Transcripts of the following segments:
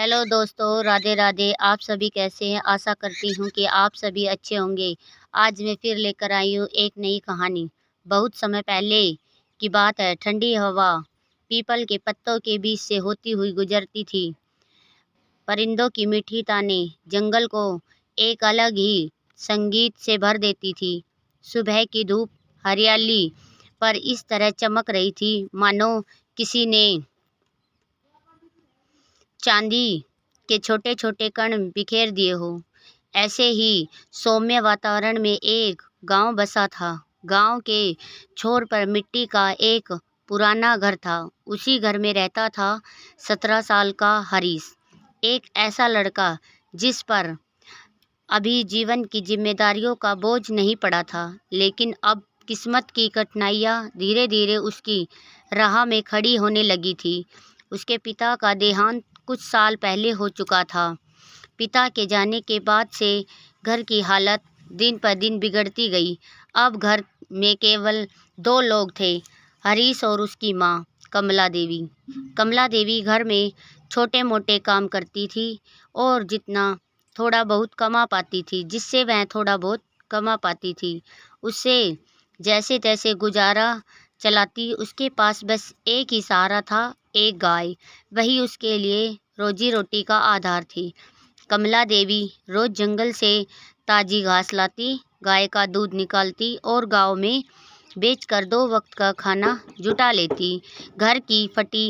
Hello दोस्तों, राधे राधे। आप सभी कैसे हैं? आशा करती हूँ कि आप सभी अच्छे होंगे। आज मैं फिर लेकर आई हूँ एक नई कहानी। बहुत समय पहले की बात है। ठंडी हवा पीपल के पत्तों के बीच से होती हुई गुजरती थी। परिंदों की मीठी ताने जंगल को एक अलग ही संगीत से भर देती थी। सुबह की धूप हरियाली पर इस तरह चमक रही थी मानो किसी ने चांदी के छोटे छोटे कण बिखेर दिए हो। ऐसे ही सौम्य वातावरण में एक गांव बसा था। गांव के छोर पर मिट्टी का एक पुराना घर था। उसी घर में रहता था 17 साल का हरीश। एक ऐसा लड़का जिस पर अभी जीवन की जिम्मेदारियों का बोझ नहीं पड़ा था, लेकिन अब किस्मत की कठिनाइयाँ धीरे धीरे उसकी राह में खड़ी होने लगी थी। उसके पिता का देहांत कुछ साल पहले हो चुका था। पिता के जाने के बाद से घर की हालत दिन पर दिन बिगड़ती गई। अब घर में केवल दो लोग थे, हरीश और उसकी माँ कमला देवी। कमला देवी घर में छोटे मोटे काम करती थी और थोड़ा बहुत कमा पाती थी जिससे वह थोड़ा बहुत कमा पाती थी उससे जैसे तैसे गुजारा चलाती। उसके पास बस एक ही सहारा था, एक गाय। वही उसके लिए रोजी रोटी का आधार थी। कमला देवी रोज जंगल से ताजी घास लाती, गाय का दूध निकालती और गांव में बेचकर 2 वक्त का खाना जुटा लेती। घर की फटी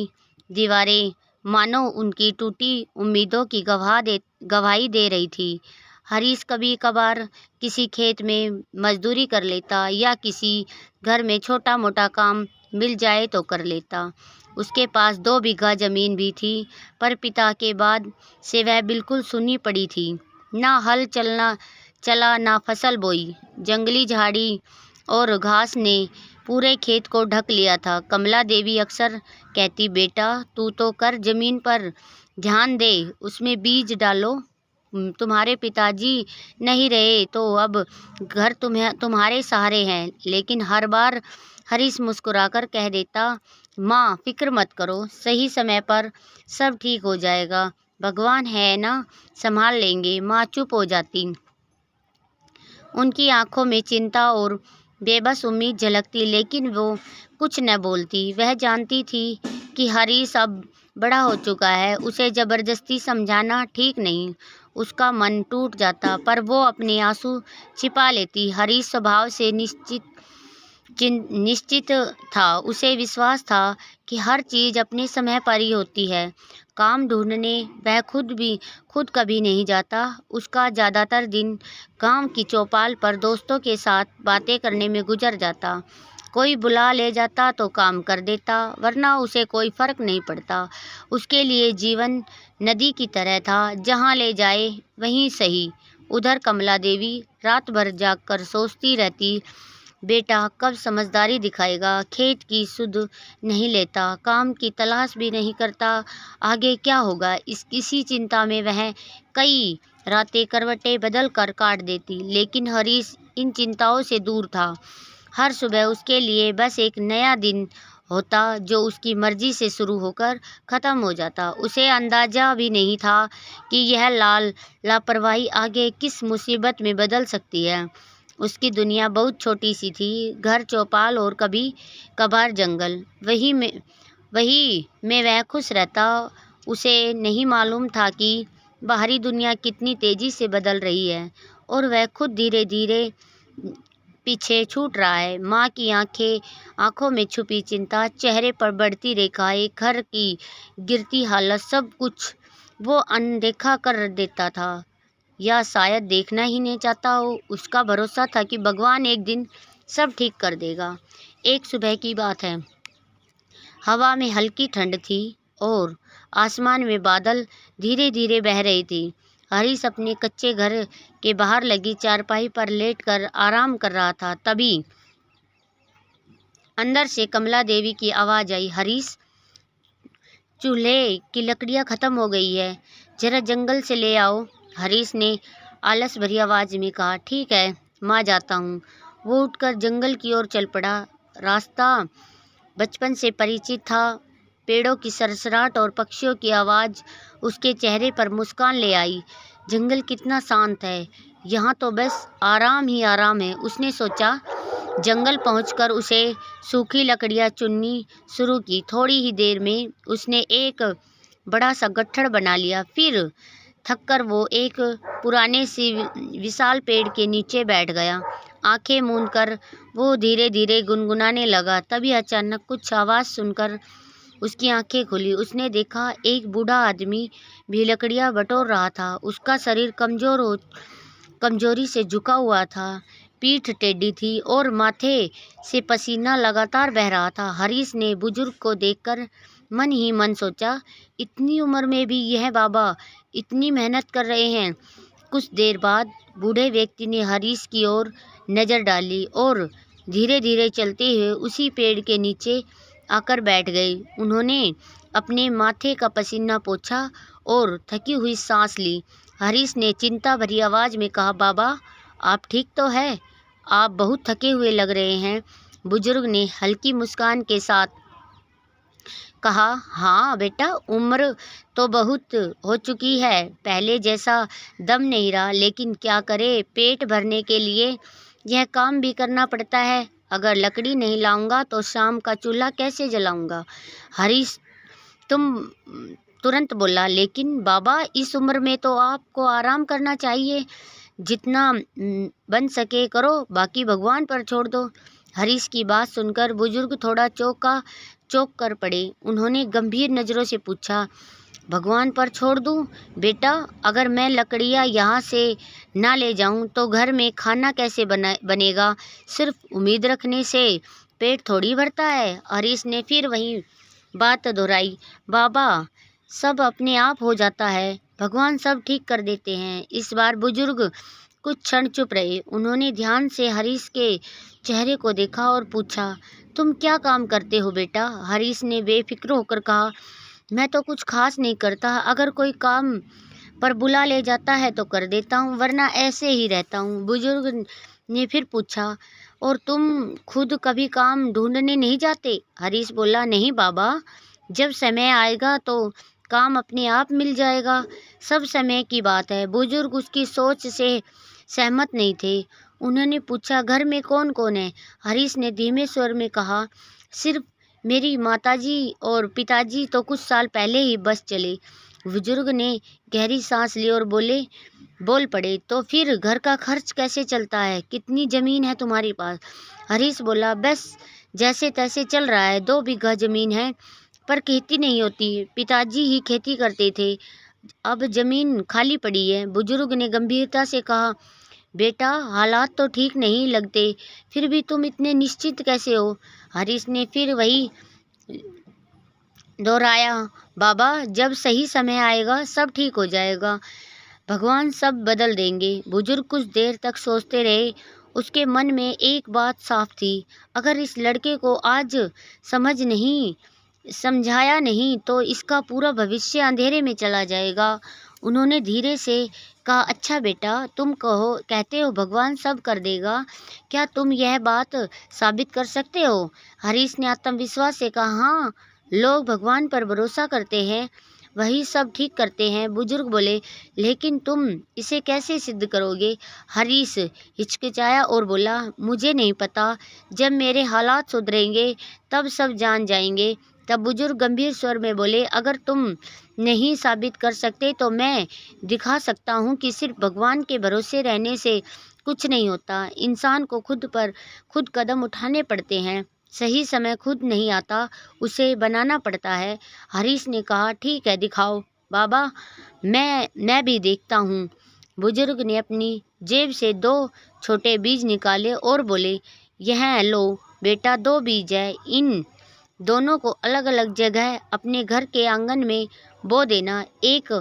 दीवारें मानो उनकी टूटी उम्मीदों की गवाही दे रही थी। हरीश कभी कभार किसी खेत में मजदूरी कर लेता या किसी घर में छोटा मोटा काम मिल जाए तो कर लेता। उसके पास 2 बीघा जमीन भी थी, पर पिता के बाद से वह बिल्कुल सूनी पड़ी थी। ना हल चला ना फसल बोई। जंगली झाड़ी और घास ने पूरे खेत को ढक लिया था। कमला देवी अक्सर कहती, बेटा तू तो कर जमीन पर ध्यान दे, उसमें बीज डालो। तुम्हारे पिताजी नहीं रहे तो अब घर तुम्हारे सहारे हैं। लेकिन हर बार हरीश मुस्कुराकर कह देता, माँ फिक्र मत करो, सही समय पर सब ठीक हो जाएगा, भगवान है ना, संभाल लेंगे। माँ चुप हो जाती। उनकी आंखों में चिंता और बेबस उम्मीद झलकती, लेकिन वो कुछ न बोलती। वह जानती थी कि हरीश अब बड़ा हो चुका है, उसे ज़बरदस्ती समझाना ठीक नहीं। उसका मन टूट जाता, पर वो अपने आंसू छिपा लेती। हरीश स्वभाव से निश्चित था। उसे विश्वास था कि हर चीज़ अपने समय पर ही होती है। काम ढूंढने वह खुद कभी नहीं जाता। उसका ज़्यादातर दिन गांव की चौपाल पर दोस्तों के साथ बातें करने में गुजर जाता। कोई बुला ले जाता तो काम कर देता, वरना उसे कोई फर्क नहीं पड़ता। उसके लिए जीवन नदी की तरह था, जहाँ ले जाए वहीं सही। उधर कमला देवी रात भर जागकर सोचती रहती, बेटा कब समझदारी दिखाएगा, खेत की सुध नहीं लेता, काम की तलाश भी नहीं करता, आगे क्या होगा। इसी चिंता में वह कई रातें करवटें बदल कर काट देती। लेकिन हरीश इन चिंताओं से दूर था। हर सुबह उसके लिए बस एक नया दिन होता, जो उसकी मर्जी से शुरू होकर ख़त्म हो जाता। उसे अंदाज़ा भी नहीं था कि यह लापरवाही आगे किस मुसीबत में बदल सकती है। उसकी दुनिया बहुत छोटी सी थी, घर चौपाल और कभी कभार जंगल। वही में वह खुश रहता। उसे नहीं मालूम था कि बाहरी दुनिया कितनी तेज़ी से बदल रही है और वह खुद धीरे धीरे पीछे छूट रहा है। माँ की आंखों में छुपी चिंता, चेहरे पर बढ़ती रेखाएं, घर की गिरती हालत, सब कुछ वो अनदेखा कर देता था, या शायद देखना ही नहीं चाहता हो। उसका भरोसा था कि भगवान एक दिन सब ठीक कर देगा। एक सुबह की बात है। हवा में हल्की ठंड थी और आसमान में बादल धीरे धीरे बह रहे थे। हरीश अपने कच्चे घर के बाहर लगी चारपाई पर लेटकर आराम कर रहा था। तभी अंदर से कमला देवी की आवाज़ आई, हरीश चूल्हे की लकड़ियाँ ख़त्म हो गई है, जरा जंगल से ले आओ। हरीश ने आलस भरी आवाज़ में कहा, ठीक है माँ, जाता हूँ। वो उठकर जंगल की ओर चल पड़ा। रास्ता बचपन से परिचित था, पेड़ों की सरसराहट और पक्षियों की आवाज़ उसके चेहरे पर मुस्कान ले आई। जंगल कितना शांत है, यहाँ तो बस आराम ही आराम है, उसने सोचा। जंगल पहुंचकर उसे सूखी लकड़ियाँ चुननी शुरू की। थोड़ी ही देर में उसने एक बड़ा सा गट्ठर बना लिया। फिर थककर वो एक पुराने से विशाल पेड़ के नीचे बैठ गया। आंखें मूंद कर वो धीरे धीरे गुनगुनाने लगा। तभी अचानक कुछ आवाज़ सुनकर उसकी आंखें खुली। उसने देखा एक बूढ़ा आदमी भी लकड़ियाँ बटोर रहा था। उसका शरीर कमजोरी से झुका हुआ था, पीठ टेढ़ी थी और माथे से पसीना लगातार बह रहा था। हरीश ने बुजुर्ग को देखकर मन ही मन सोचा, इतनी उम्र में भी यह बाबा इतनी मेहनत कर रहे हैं। कुछ देर बाद बूढ़े व्यक्ति ने हरीश की ओर नज़र डाली और धीरे धीरे चलते हुए उसी पेड़ के नीचे आकर बैठ गए। उन्होंने अपने माथे का पसीना पोंछा और थकी हुई सांस ली। हरीश ने चिंता भरी आवाज़ में कहा, बाबा आप ठीक तो है? आप बहुत थके हुए लग रहे हैं। बुजुर्ग ने हल्की मुस्कान के साथ कहा, हाँ बेटा, उम्र तो बहुत हो चुकी है, पहले जैसा दम नहीं रहा, लेकिन क्या करे, पेट भरने के लिए यह काम भी करना पड़ता है। अगर लकड़ी नहीं लाऊंगा तो शाम का चूल्हा कैसे जलाऊंगा? हरीश तुरंत बोला, लेकिन बाबा इस उम्र में तो आपको आराम करना चाहिए। जितना बन सके करो, बाकी भगवान पर छोड़ दो। हरीश की बात सुनकर बुजुर्ग थोड़ा चौंक कर पड़े। उन्होंने गंभीर नज़रों से पूछा, भगवान पर छोड़ दूं? बेटा, अगर मैं लकड़ियाँ यहाँ से ना ले जाऊं तो घर में खाना कैसे बनेगा? सिर्फ उम्मीद रखने से पेट थोड़ी भरता है। हरीश ने फिर वही बात दोहराई, बाबा सब अपने आप हो जाता है, भगवान सब ठीक कर देते हैं। इस बार बुजुर्ग कुछ क्षण चुप रहे। उन्होंने ध्यान से हरीश के चेहरे को देखा और पूछा, तुम क्या काम करते हो बेटा? हरीश ने बेफिक्र होकर कहा, मैं तो कुछ खास नहीं करता, अगर कोई काम पर बुला ले जाता है तो कर देता हूँ, वरना ऐसे ही रहता हूँ। बुजुर्ग ने फिर पूछा, और तुम खुद कभी काम ढूंढने नहीं जाते? हरीश बोला, नहीं बाबा, जब समय आएगा तो काम अपने आप मिल जाएगा, सब समय की बात है। बुजुर्ग उसकी सोच से सहमत नहीं थे। उन्होंने पूछा, घर में कौन कौन है? हरीश ने धीमे स्वर में कहा, सिर्फ मेरी माताजी और पिताजी तो कुछ साल पहले ही बस चले। बुजुर्ग ने गहरी सांस ली और बोल पड़े, तो फिर घर का खर्च कैसे चलता है? कितनी ज़मीन है तुम्हारे पास? हरीश बोला, बस जैसे तैसे चल रहा है, 2 बीघा ज़मीन है, पर खेती नहीं होती। पिताजी ही खेती करते थे, अब ज़मीन खाली पड़ी है। बुजुर्ग ने गंभीरता से कहा, बेटा हालात तो ठीक नहीं लगते, फिर भी तुम इतने निश्चित कैसे हो? हरीश ने फिर वही दोहराया, बाबा जब सही समय आएगा सब ठीक हो जाएगा, भगवान सब बदल देंगे। बुजुर्ग कुछ देर तक सोचते रहे। उसके मन में एक बात साफ थी, अगर इस लड़के को आज समझाया नहीं तो इसका पूरा भविष्य अंधेरे में चला जाएगा। उन्होंने धीरे से कहा, अच्छा बेटा, तुम कहते हो भगवान सब कर देगा, क्या तुम यह बात साबित कर सकते हो? हरीश ने आत्मविश्वास से कहा, हाँ, लोग भगवान पर भरोसा करते हैं, वही सब ठीक करते हैं। बुजुर्ग बोले, लेकिन तुम इसे कैसे सिद्ध करोगे? हरीश हिचकिचाया और बोला, मुझे नहीं पता, जब मेरे हालात सुधरेंगे तब सब जान जाएंगे। तब बुजुर्ग गंभीर स्वर में बोले, अगर तुम नहीं साबित कर सकते तो मैं दिखा सकता हूँ कि सिर्फ भगवान के भरोसे रहने से कुछ नहीं होता। इंसान को खुद कदम उठाने पड़ते हैं, सही समय खुद नहीं आता, उसे बनाना पड़ता है। हरीश ने कहा, ठीक है, दिखाओ बाबा, मैं भी देखता हूँ। बुजुर्ग ने अपनी जेब से 2 छोटे बीज निकाले और बोले, यह लो बेटा, 2 बीज है, इन दोनों को अलग अलग जगह अपने घर के आंगन में बो देना। एक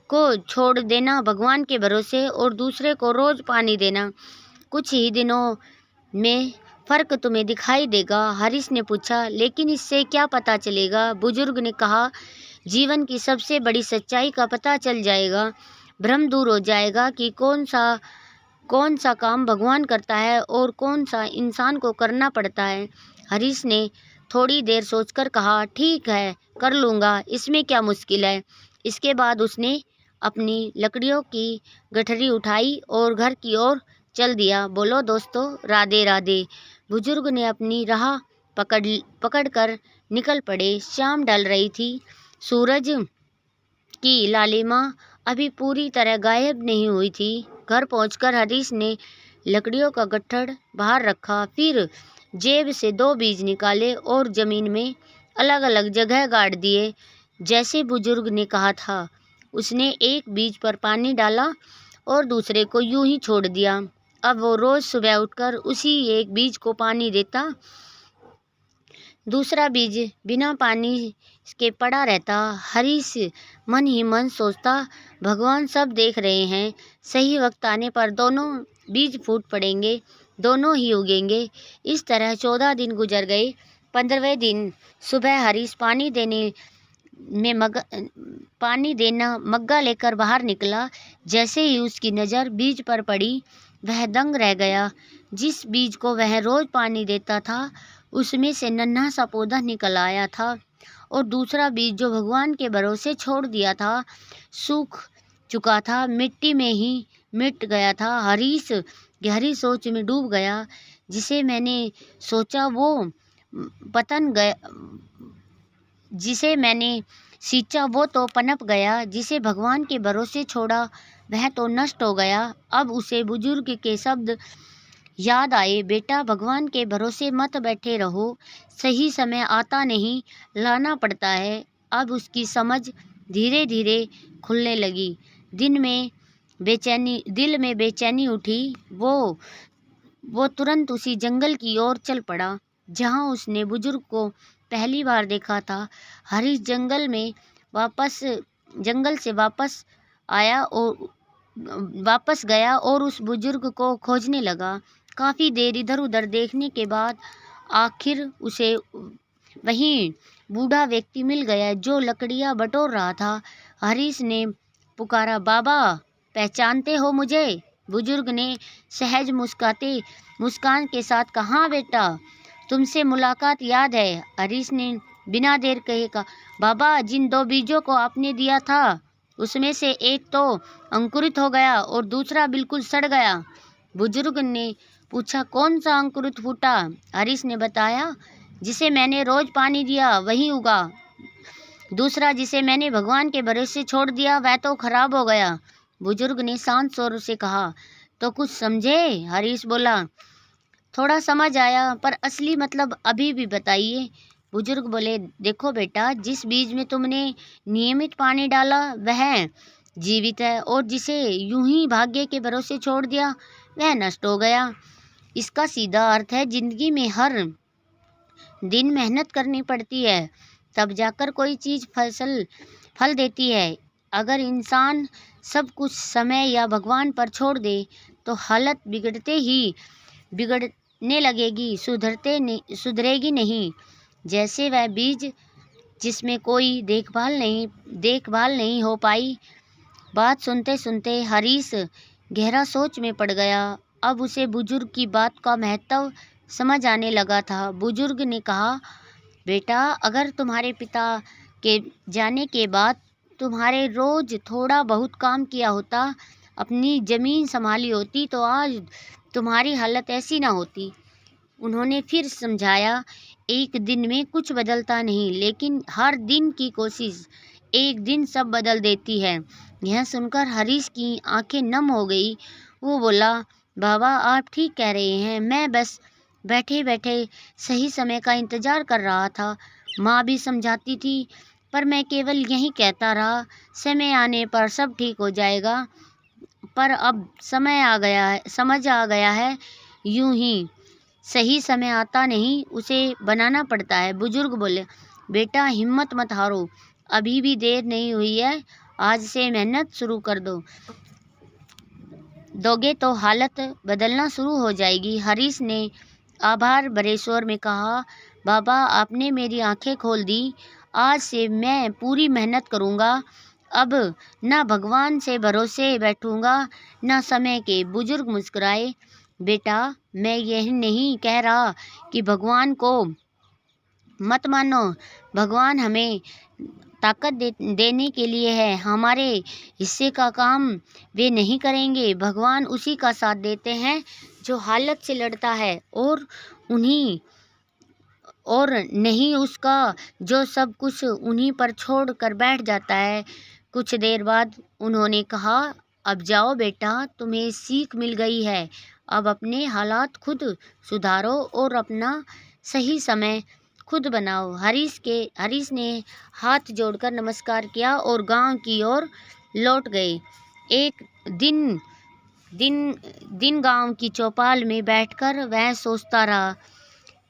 को छोड़ देना भगवान के भरोसे और दूसरे को रोज पानी देना। कुछ ही दिनों में फर्क तुम्हें दिखाई देगा। हरीश ने पूछा, लेकिन इससे क्या पता चलेगा? बुजुर्ग ने कहा, जीवन की सबसे बड़ी सच्चाई का पता चल जाएगा, भ्रम दूर हो जाएगा कि कौन सा काम भगवान करता है और कौन सा इंसान को करना पड़ता है। हरीश ने थोड़ी देर सोचकर कहा, ठीक है, कर लूँगा, इसमें क्या मुश्किल है। इसके बाद उसने अपनी लकड़ियों की गठरी उठाई और घर की ओर चल दिया। बोलो दोस्तों, राधे राधे। बुजुर्ग ने अपनी राह पकड़ कर निकल पड़े। शाम ढल रही थी। सूरज की लालिमा अभी पूरी तरह गायब नहीं हुई थी। घर पहुंचकर हरीश ने लकड़ियों का गट्ठर बाहर रखा, फिर जेब से 2 बीज निकाले और जमीन में अलग अलग जगह गाड़ दिए, जैसे बुजुर्ग ने कहा था। उसने एक बीज पर पानी डाला और दूसरे को यूं ही छोड़ दिया। अब वो रोज सुबह उठकर उसी एक बीज को पानी देता। दूसरा बीज बिना पानी के पड़ा रहता। हरीश मन ही मन सोचता, भगवान सब देख रहे हैं, सही वक्त आने पर दोनों बीज फूट पड़ेंगे, दोनों ही उगेंगे। इस तरह 14 दिन गुजर गए। 15वें दिन सुबह हरीश पानी देना मग्गा लेकर बाहर निकला। जैसे ही उसकी नज़र बीज पर पड़ी, वह दंग रह गया। जिस बीज को वह रोज पानी देता था, उसमें से नन्हा सा पौधा निकल आया था, और दूसरा बीज जो भगवान के भरोसे छोड़ दिया था, सूख चुका था, मिट्टी में ही मिट गया था। हरीश गहरी सोच में डूब गया। जिसे मैंने सोचा वो पतन गया, जिसे मैंने सींचा वो तो पनप गया, जिसे भगवान के भरोसे छोड़ा वह तो नष्ट हो गया। अब उसे बुजुर्ग के शब्द याद आए, बेटा, भगवान के भरोसे मत बैठे रहो, सही समय आता नहीं, लाना पड़ता है। अब उसकी समझ धीरे धीरे खुलने लगी। दिल में बेचैनी उठी। वो तुरंत उसी जंगल की ओर चल पड़ा जहां उसने बुजुर्ग को पहली बार देखा था। हरीश जंगल से वापस गया और उस बुजुर्ग को खोजने लगा। काफ़ी देर इधर उधर देखने के बाद आखिर उसे वहीं बूढ़ा व्यक्ति मिल गया जो लकड़ियाँ बटोर रहा था। हरीश ने पुकारा, बाबा, पहचानते हो मुझे? बुजुर्ग ने सहज मुस्कान के साथ कहा, हाँ बेटा, तुमसे मुलाकात याद है। हरीश ने बिना देर कहे कहा, बाबा, जिन 2 बीजों को आपने दिया था, उसमें से एक तो अंकुरित हो गया और दूसरा बिल्कुल सड़ गया। बुजुर्ग ने पूछा, कौन सा अंकुरित फूटा? हरीश ने बताया, जिसे मैंने रोज पानी दिया वही उगा। दूसरा, जिसे मैंने भगवान के भरोसे छोड़ दिया, वह तो खराब हो गया। बुजुर्ग ने शांत स्वर से कहा, तो कुछ समझे? हरीश बोला, थोड़ा समझ आया, पर असली मतलब अभी भी बताइए। बुजुर्ग बोले, देखो बेटा, जिस बीज में तुमने नियमित पानी डाला वह जीवित है, और जिसे यूं ही भाग्य के भरोसे छोड़ दिया वह नष्ट हो गया। इसका सीधा अर्थ है, जिंदगी में हर दिन मेहनत करनी पड़ती है, तब जाकर कोई चीज़ फल देती है। अगर इंसान सब कुछ समय या भगवान पर छोड़ दे तो हालत बिगड़ने लगेगी, सुधरेगी नहीं। जैसे वह बीज जिसमें कोई देखभाल नहीं हो पाई। बात सुनते सुनते हरीश गहरा सोच में पड़ गया। अब उसे बुजुर्ग की बात का महत्व समझ आने लगा था। बुजुर्ग ने कहा, बेटा, अगर तुम्हारे पिता के जाने के बाद तुम्हारे रोज थोड़ा बहुत काम किया होता, अपनी ज़मीन संभाली होती, तो आज तुम्हारी हालत ऐसी ना होती। उन्होंने फिर समझाया, एक दिन में कुछ बदलता नहीं, लेकिन हर दिन की कोशिश एक दिन सब बदल देती है। यह सुनकर हरीश की आंखें नम हो गई। वो बोला, बाबा, आप ठीक कह रहे हैं, मैं बस बैठे बैठे सही समय का इंतज़ार कर रहा था। माँ भी समझाती थी, पर मैं केवल यही कहता रहा, समय आने पर सब ठीक हो जाएगा। पर अब समझ आ गया है, यूं ही सही समय आता नहीं, उसे बनाना पड़ता है। बुजुर्ग बोले, बेटा, हिम्मत मत हारो, अभी भी देर नहीं हुई है, आज से मेहनत शुरू कर दोगे तो हालत बदलना शुरू हो जाएगी। हरीश ने आभार भरे स्वर में कहा, बाबा, आपने मेरी आंखें खोल दी, आज से मैं पूरी मेहनत करूँगा, अब ना भगवान से भरोसे बैठूँगा ना समय के। बुजुर्ग मुस्कुराए, बेटा, मैं यह नहीं कह रहा कि भगवान को मत मानो, भगवान हमें ताकत देने के लिए है, हमारे हिस्से का काम वे नहीं करेंगे। भगवान उसी का साथ देते हैं जो हालत से लड़ता है, और नहीं उसका जो सब कुछ उन्हीं पर छोड़ कर बैठ जाता है। कुछ देर बाद उन्होंने कहा, अब जाओ बेटा, तुम्हें सीख मिल गई है। अब अपने हालात खुद सुधारो और अपना सही समय खुद बनाओ। हरीश ने हाथ जोड़कर नमस्कार किया और गांव की ओर लौट गए। एक दिन गांव की चौपाल में बैठकर वह सोचता रहा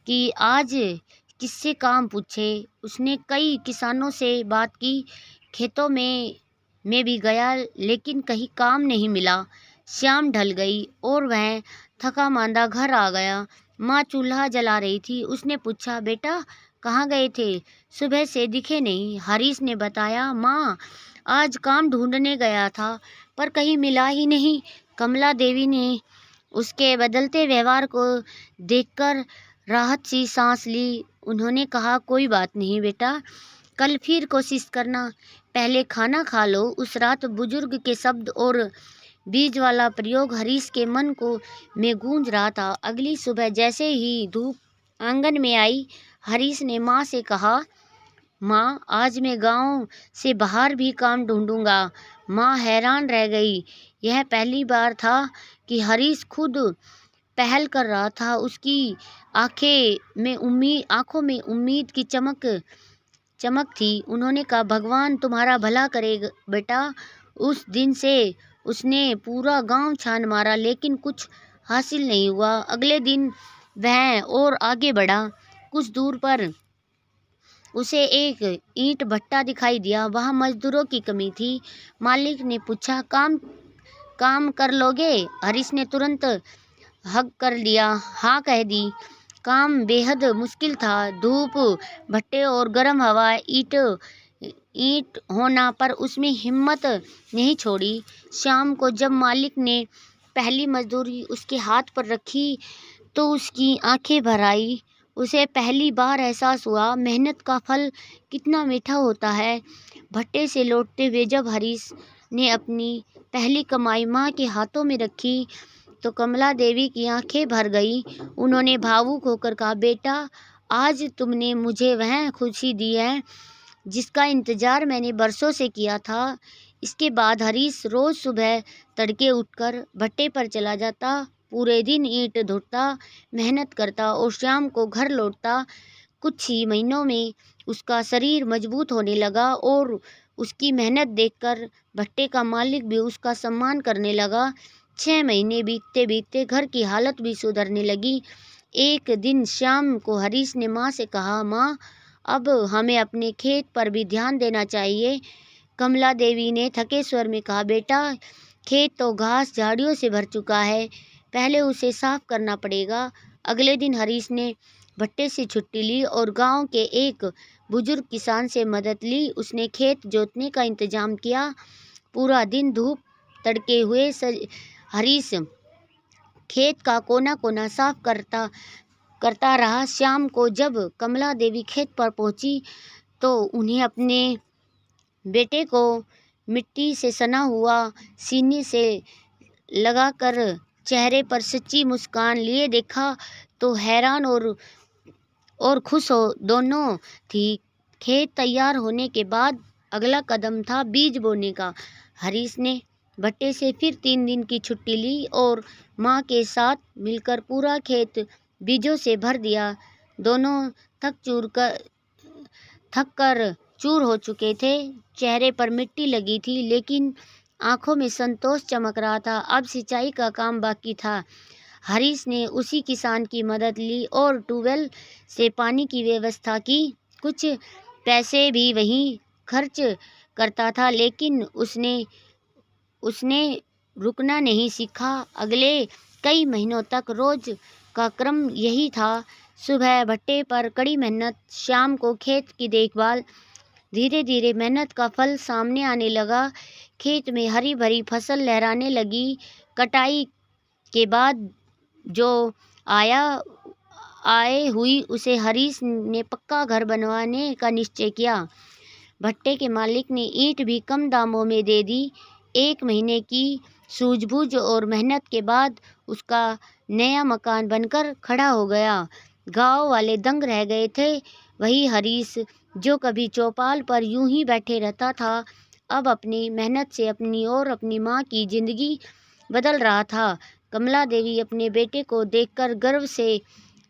कि आज किससे काम पूछे। उसने कई किसानों से बात की, खेतों में भी गया, लेकिन कहीं काम नहीं मिला। शाम ढल गई और वह थका मांदा घर आ गया। माँ चूल्हा जला रही थी। उसने पूछा, बेटा कहाँ गए थे, सुबह से दिखे नहीं। हरीश ने बताया, माँ आज काम ढूंढने गया था पर कहीं मिला ही नहीं। कमला देवी ने उसके बदलते व्यवहार को देखकर राहत सी सांस ली। उन्होंने कहा, कोई बात नहीं बेटा, कल फिर कोशिश करना, पहले खाना खा लो। उस रात बुजुर्ग के शब्द और बीज वाला प्रयोग हरीश के मन में गूंज रहा था। अगली सुबह जैसे ही धूप आंगन में आई, हरीश ने माँ से कहा, माँ आज मैं गांव से बाहर भी काम ढूंढूंगा। माँ हैरान रह गई। यह पहली बार था कि हरीश खुद पहल कर रहा था। उसकी आंखों में उम्मीद की चमक थी। उन्होंने कहा, भगवान तुम्हारा भला करेगा बेटा। उस दिन से उसने पूरा गांव छान मारा, लेकिन कुछ हासिल नहीं हुआ। अगले दिन वह और आगे बढ़ा। कुछ दूर पर उसे एक ईंट भट्टा दिखाई दिया। वहाँ मजदूरों की कमी थी। मालिक ने पूछा, काम कर लोगे? हरीश ने तुरंत हक कर लिया, हाँ कह दी। काम बेहद मुश्किल था। धूप, भट्टे और गर्म हवा, ईंट होना, पर उसमें हिम्मत नहीं छोड़ी। शाम को जब मालिक ने पहली मजदूरी उसके हाथ पर रखी तो उसकी आंखें भर आई। उसे पहली बार एहसास हुआ मेहनत का फल कितना मीठा होता है। भट्टे से लौटते हुए जब हरीश ने अपनी पहली कमाई माँ के हाथों में रखी तो कमला देवी की आंखें भर गई। उन्होंने भावुक होकर कहा, बेटा आज तुमने मुझे वह खुशी दी है जिसका इंतजार मैंने बरसों से किया था। इसके बाद हरीश रोज सुबह तड़के उठकर भट्टे पर चला जाता, पूरे दिन ईंट ढोता, मेहनत करता और शाम को घर लौटता। कुछ ही महीनों में उसका शरीर मजबूत होने लगा और उसकी मेहनत देखकर भट्टे का मालिक भी उसका सम्मान करने लगा। 6 महीने बीतते बीतते घर की हालत भी सुधरने लगी। एक दिन शाम को हरीश ने माँ से कहा, माँ अब हमें अपने खेत पर भी ध्यान देना चाहिए। कमला देवी ने थके स्वर में कहा, बेटा खेत तो घास झाड़ियों से भर चुका है, पहले उसे साफ करना पड़ेगा। अगले दिन हरीश ने भट्टे से छुट्टी ली और गांव के एक बुजुर्ग किसान से मदद ली। उसने खेत जोतने का इंतजाम किया। पूरा दिन धूप तड़के हुए हरीश खेत का कोना कोना साफ करता रहा। शाम को जब कमला देवी खेत पर पहुंची तो उन्हें अपने बेटे को मिट्टी से सना हुआ सीने से लगाकर चेहरे पर सच्ची मुस्कान लिए देखा तो हैरान और खुश हो दोनों थी। खेत तैयार होने के बाद अगला कदम था बीज बोने का। हरीश ने भट्टे से फिर 3 दिन की छुट्टी ली और माँ के साथ मिलकर पूरा खेत बीजों से भर दिया। दोनों थक कर चूर हो चुके थे। चेहरे पर मिट्टी लगी थी, लेकिन आंखों में संतोष चमक रहा था। अब सिंचाई का काम बाकी था। हरीश ने उसी किसान की मदद ली और ट्यूबवेल से पानी की व्यवस्था की। कुछ पैसे भी वहीं खर्च करता था, लेकिन उसने रुकना नहीं सीखा। अगले कई महीनों तक रोज का क्रम यही था। सुबह भट्टे पर कड़ी मेहनत, शाम को खेत की देखभाल। धीरे धीरे मेहनत का फल सामने आने लगा। खेत में हरी भरी फसल लहराने लगी। कटाई के बाद जो आया आय हुई उसे हरीश ने पक्का घर बनवाने का निश्चय किया। भट्टे के मालिक ने ईंट भी कम दामों में दे दी। 1 महीने की सूझबूझ और मेहनत के बाद उसका नया मकान बनकर खड़ा हो गया। गांव वाले दंग रह गए थे। वही हरीश जो कभी चौपाल पर यूं ही बैठे रहता था, अब अपनी मेहनत से अपनी और अपनी माँ की जिंदगी बदल रहा था। कमला देवी अपने बेटे को देखकर गर्व से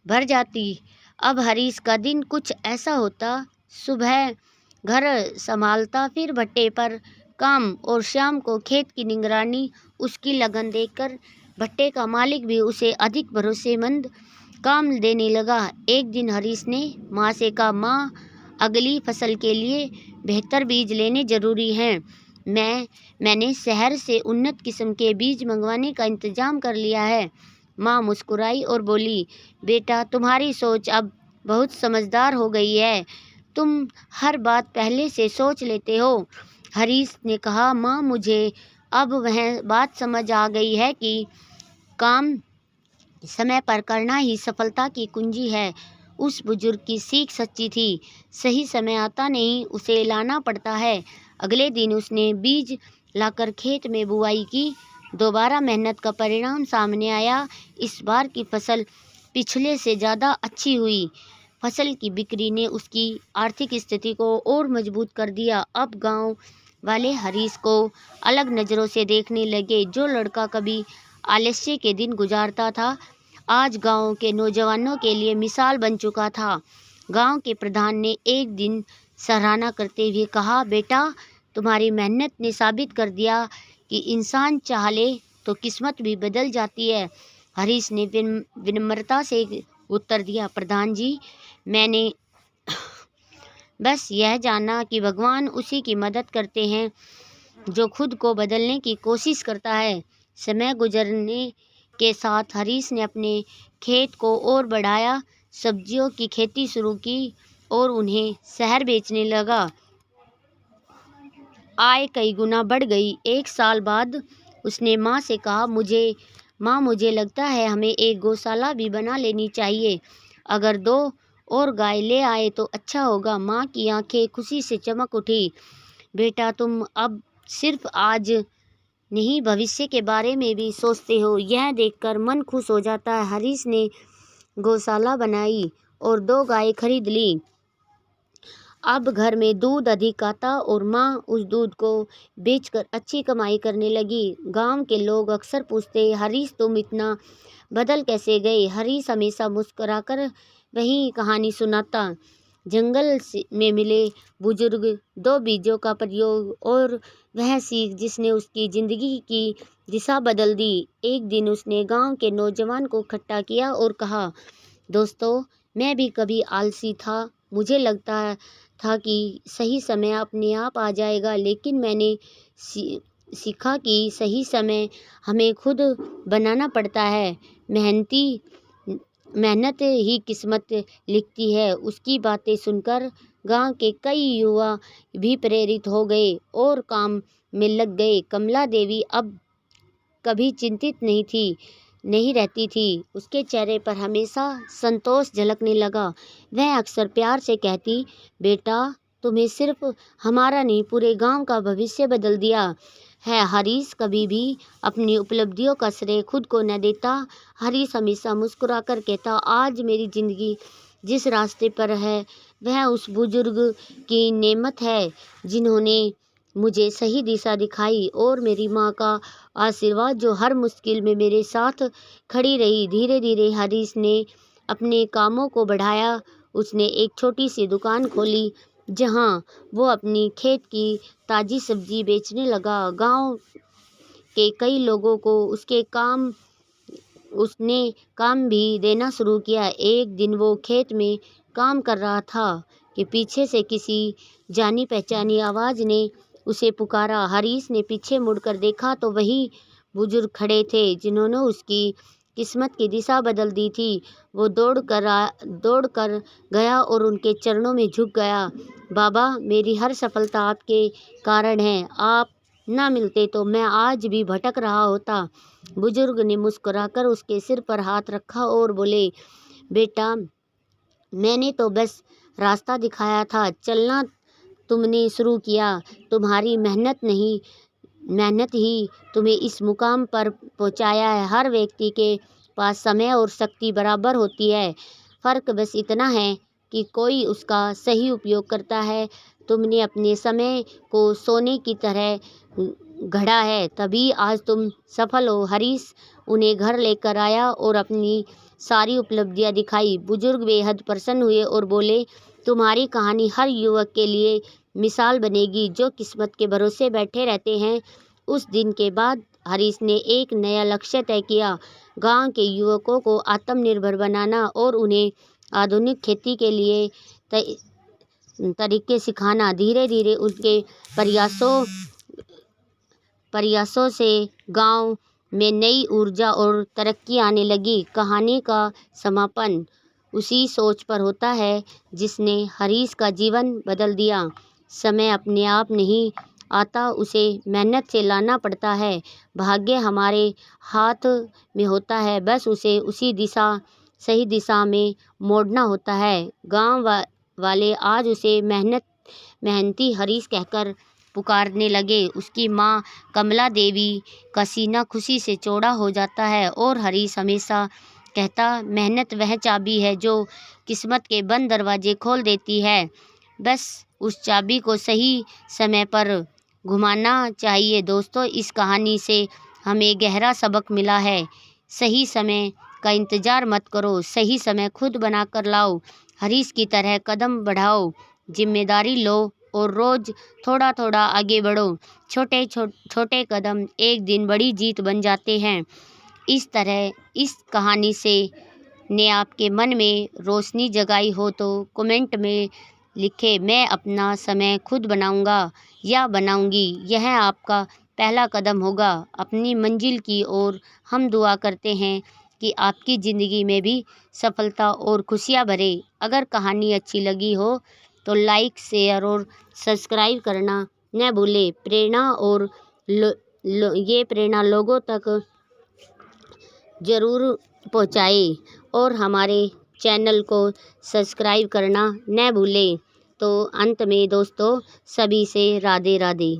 भर जाती। अब हरीश का दिन कुछ ऐसा होता, सुबह घर संभालता, फिर भट्टे पर काम और शाम को खेत की निगरानी। उसकी लगन देखकर भट्टे का मालिक भी उसे अधिक भरोसेमंद काम देने लगा। एक दिन हरीश ने माँ से कहा, माँ, अगली फसल के लिए बेहतर बीज लेने जरूरी हैं। मैंने शहर से उन्नत किस्म के बीज मंगवाने का इंतजाम कर लिया है। माँ मुस्कुराई और बोली, बेटा, तुम्हारी सोच अब बहुत समझदार हो गई है। तुम हर बात पहले से सोच लेते हो। हरीश ने कहा, माँ, मुझे अब वह बात समझ आ गई है कि काम समय पर करना ही सफलता की कुंजी है। उस बुजुर्ग की सीख सच्ची थी। सही समय आता नहीं, उसे लाना पड़ता है। अगले दिन उसने बीज लाकर खेत में बुआई की। दोबारा मेहनत का परिणाम सामने आया। इस बार की फसल पिछले से ज़्यादा अच्छी हुई। फसल की बिक्री ने उसकी आर्थिक स्थिति को और मजबूत कर दिया। अब गांव वाले हरीश को अलग नज़रों से देखने लगे। जो लड़का कभी आलस्य के दिन गुजारता था, आज गांव के नौजवानों के लिए मिसाल बन चुका था। गांव के प्रधान ने एक दिन सराहना करते हुए कहा, बेटा, तुम्हारी मेहनत ने साबित कर दिया कि इंसान चाह ले तो किस्मत भी बदल जाती है। हरीश ने विनम्रता से उत्तर दिया, प्रधान जी, मैंने बस यह जाना कि भगवान उसी की मदद करते हैं जो खुद को बदलने की कोशिश करता है। समय गुजरने के साथ हरीश ने अपने खेत को और बढ़ाया, सब्जियों की खेती शुरू की और उन्हें शहर बेचने लगा। आय कई गुना बढ़ गई। 1 साल बाद उसने माँ से कहा, मुझे लगता है हमें एक गौशाला भी बना लेनी चाहिए। अगर 2 और गाय ले आए तो अच्छा होगा। माँ की आंखें खुशी से चमक उठी। बेटा, तुम अब सिर्फ आज नहीं, भविष्य के बारे में भी सोचते हो। यह देखकर मन खुश हो जाता है। हरीश ने गौशाला बनाई और 2 गाय खरीद ली। अब घर में दूध अधिक आता और माँ उस दूध को बेचकर अच्छी कमाई करने लगी। गांव के लोग अक्सर पूछते, हरीश, तुम इतना बदल कैसे गए? हरीश हमेशा मुस्कुराकर वही कहानी सुनाता। जंगल में मिले बुजुर्ग, 2 बीजों का प्रयोग और वह सीख जिसने उसकी जिंदगी की दिशा बदल दी। एक दिन उसने गांव के नौजवान को इकट्ठा किया और कहा, दोस्तों, मैं भी कभी आलसी था। मुझे लगता था कि सही समय अपने आप आ जाएगा, लेकिन मैंने सीखा कि सही समय हमें खुद बनाना पड़ता है। मेहनत ही किस्मत लिखती है। उसकी बातें सुनकर गांव के कई युवा भी प्रेरित हो गए और काम में लग गए। कमला देवी अब कभी चिंतित नहीं रहती थी। उसके चेहरे पर हमेशा संतोष झलकने लगा। वह अक्सर प्यार से कहती, बेटा, तुम्हें सिर्फ हमारा नहीं, पूरे गांव का भविष्य बदल दिया है। हरीश कभी भी अपनी उपलब्धियों का श्रेय खुद को न देता। हरीश हमेशा मुस्कुराकर कहता, आज मेरी जिंदगी जिस रास्ते पर है वह उस बुजुर्ग की नेमत है जिन्होंने मुझे सही दिशा दिखाई, और मेरी माँ का आशीर्वाद जो हर मुश्किल में मेरे साथ खड़ी रही। धीरे धीरे हरीश ने अपने कामों को बढ़ाया। उसने एक छोटी सी दुकान खोली जहाँ वो अपनी खेत की ताज़ी सब्जी बेचने लगा। गांव के कई लोगों को उसने काम भी देना शुरू किया। एक दिन वो खेत में काम कर रहा था कि पीछे से किसी जानी पहचानी आवाज़ ने उसे पुकारा। हरीश ने पीछे मुड़कर देखा तो वही बुजुर्ग खड़े थे जिन्होंने उसकी किस्मत की दिशा बदल दी थी। वो दौड़ कर गया और उनके चरणों में झुक गया। बाबा, मेरी हर सफलता आपके कारण है। आप ना मिलते तो मैं आज भी भटक रहा होता। बुजुर्ग ने मुस्कुराकर उसके सिर पर हाथ रखा और बोले, बेटा, मैंने तो बस रास्ता दिखाया था, चलना तुमने शुरू किया। तुम्हारी मेहनत ही तुम्हें इस मुकाम पर पहुंचाया है। हर व्यक्ति के पास समय और शक्ति बराबर होती है, फ़र्क बस इतना है कि कोई उसका सही उपयोग करता है। तुमने अपने समय को सोने की तरह गढ़ा है, तभी आज तुम सफल हो। हरीश उन्हें घर लेकर आया और अपनी सारी उपलब्धियां दिखाई। बुजुर्ग बेहद प्रसन्न हुए और बोले, तुम्हारी कहानी हर युवक के लिए मिसाल बनेगी जो किस्मत के भरोसे बैठे रहते हैं। उस दिन के बाद हरीश ने एक नया लक्ष्य तय किया, गांव के युवकों को आत्मनिर्भर बनाना और उन्हें आधुनिक खेती के लिए तरीके सिखाना। धीरे धीरे उनके प्रयासों से गांव में नई ऊर्जा और तरक्की आने लगी। कहानी का समापन उसी सोच पर होता है जिसने हरीश का जीवन बदल दिया। समय अपने आप नहीं आता, उसे मेहनत से लाना पड़ता है। भाग्य हमारे हाथ में होता है, बस उसे सही दिशा में मोड़ना होता है। गांव वाले आज उसे मेहनती हरीश कहकर पुकारने लगे। उसकी माँ कमला देवी का सीना खुशी से चौड़ा हो जाता है और हरीश हमेशा कहता, मेहनत वह चाबी है जो किस्मत के बंद दरवाजे खोल देती है। बस उस चाबी को सही समय पर घुमाना चाहिए। दोस्तों, इस कहानी से हमें गहरा सबक मिला है। सही समय का इंतज़ार मत करो, सही समय खुद बना कर लाओ। हरीश की तरह कदम बढ़ाओ, जिम्मेदारी लो और रोज़ थोड़ा थोड़ा आगे बढ़ो। छोटे कदम एक दिन बड़ी जीत बन जाते हैं। इस तरह इस कहानी से ने आपके मन में रोशनी जगाई हो तो कमेंट में लिखें, मैं अपना समय खुद बनाऊंगा या बनाऊंगी। यह आपका पहला कदम होगा अपनी मंजिल की ओर। हम दुआ करते हैं कि आपकी ज़िंदगी में भी सफलता और खुशियाँ भरे। अगर कहानी अच्छी लगी हो तो लाइक, शेयर और सब्सक्राइब करना न भूलें। ये प्रेरणा लोगों तक ज़रूर पहुँचाए और हमारे चैनल को सब्सक्राइब करना न भूलें। तो अंत में दोस्तों, सभी से राधे राधे।